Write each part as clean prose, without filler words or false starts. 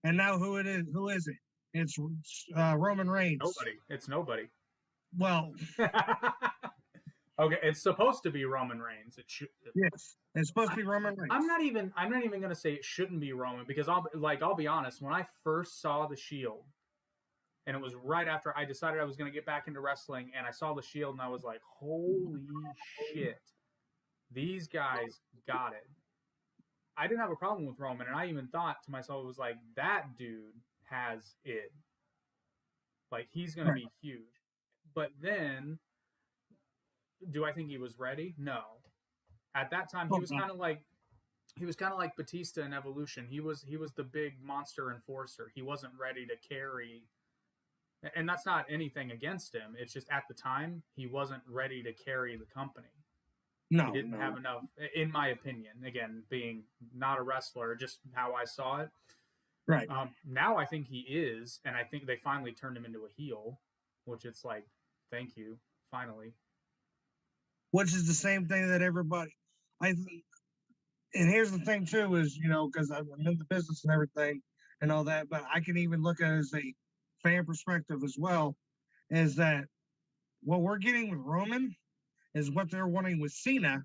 And now who it is? Who is it? It's Roman Reigns. Nobody. It's nobody. Well, Okay, it's supposed to be Roman Reigns. It should. yes, it's supposed to be Roman Reigns. I'm not even going to say it shouldn't be Roman because I'll be honest. When I first saw the Shield, and it was right after I decided I was going to get back into wrestling, and I saw the Shield, and I was like, holy shit, these guys got it. I didn't have a problem with Roman, and I even thought to myself, it was like, that dude has it. Like, he's going to be huge. But then, do I think he was ready? No. At that time, he was kind of like Batista in Evolution. He was the big monster enforcer. He wasn't ready to carry, and that's not anything against him. It's just at the time he wasn't ready to carry the company. No, he didn't have enough, in my opinion. Again, being not a wrestler, just how I saw it. Right. Now I think he is, and I think they finally turned him into a heel, which it's like, thank you, finally. Which is the same thing that everybody, and here's the thing too is, because I'm in the business and everything and all that, but I can even look at it as a fan perspective as well, is that what we're getting with Roman is what they're wanting with Cena,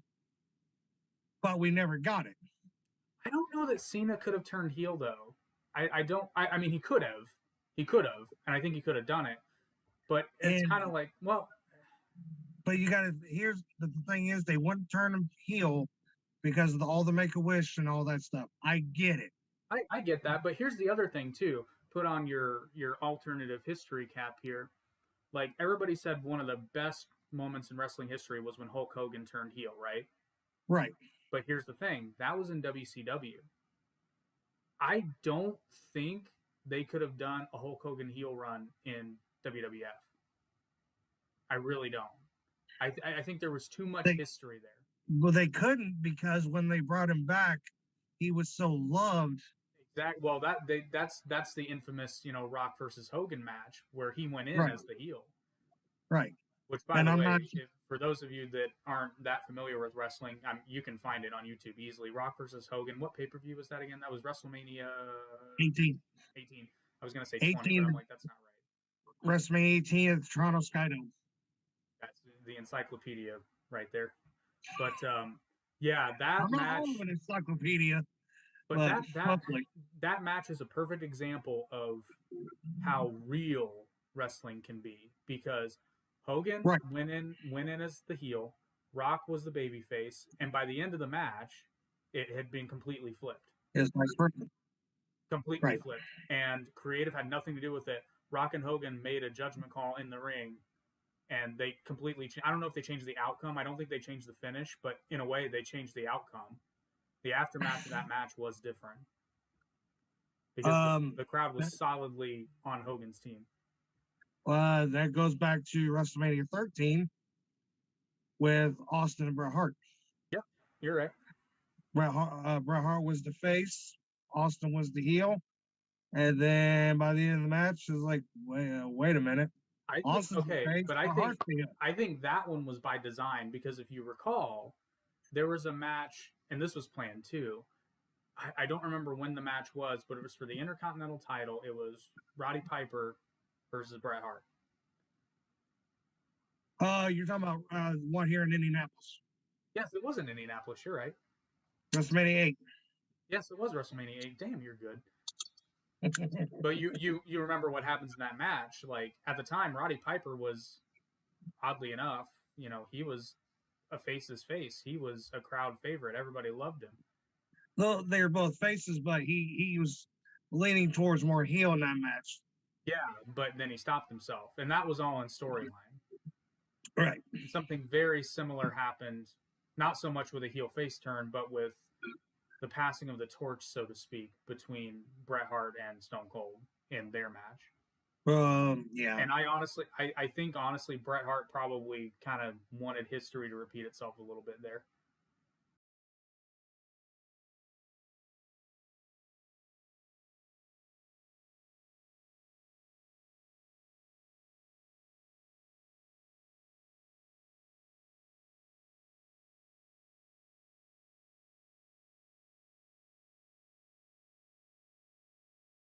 but we never got it. I don't know that Cena could have turned heel though. I mean, he could have, and I think he could have done it, but it's kind of like, well. But here's the thing is, they wouldn't turn him heel because of all the Make-A-Wish and all that stuff. I get it. I get that, but here's the other thing too. Put on your alternative history cap here. Like, everybody said one of the best moments in wrestling history was when Hulk Hogan turned heel, right? Right. But here's the thing. That was in WCW. I don't think they could have done a Hulk Hogan heel run in WWF. I really don't. I think there was too much history there. Well, they couldn't, because when they brought him back, he was so loved. Exactly. Well, that's the infamous, Rock versus Hogan match where he went in as the heel. Right. Which, by the way, for those of you that aren't that familiar with wrestling, you can find it on YouTube easily. Rock versus Hogan. What pay-per-view was that again? That was WrestleMania 18. I was going to say 20, but I'm like, that's not right. WrestleMania 18 at the Toronto Skydome. That's the encyclopedia right there. But yeah, that match. I'm an encyclopedia. But that match is a perfect example of how real wrestling can be, because Hogan went in as the heel, Rock was the babyface, and by the end of the match, it had been completely flipped. It's completely flipped, and creative had nothing to do with it. Rock and Hogan made a judgment call in the ring, and they completely I don't know if they changed the outcome. I don't think they changed the finish, but in a way, they changed the outcome. The aftermath of that match was different because the crowd was solidly on Hogan's team. That goes back to WrestleMania 13 with Austin and Bret Hart. Yep, you're right. Bret Hart was the face, Austin was the heel, and then by the end of the match, it was like, wait a minute. I think that one was by design, because if you recall, there was a match, and this was planned too. I don't remember when the match was, but it was for the Intercontinental title. It was Roddy Piper versus Bret Hart. You're talking about one here in Indianapolis. Yes, it was in Indianapolis. You're right. WrestleMania 8. Yes, it was WrestleMania 8. Damn, you're good. But you remember what happens in that match. Like, at the time, Roddy Piper was, oddly enough, he was a face's face. He was a crowd favorite. Everybody loved him. Well, they were both faces, but he was leaning towards more heel in that match. Yeah, but then he stopped himself, and that was all in storyline. Right. Something very similar happened, not so much with a heel face turn, but with the passing of the torch, so to speak, between Bret Hart and Stone Cold in their match. Yeah. And I think honestly, Bret Hart probably kind of wanted history to repeat itself a little bit there.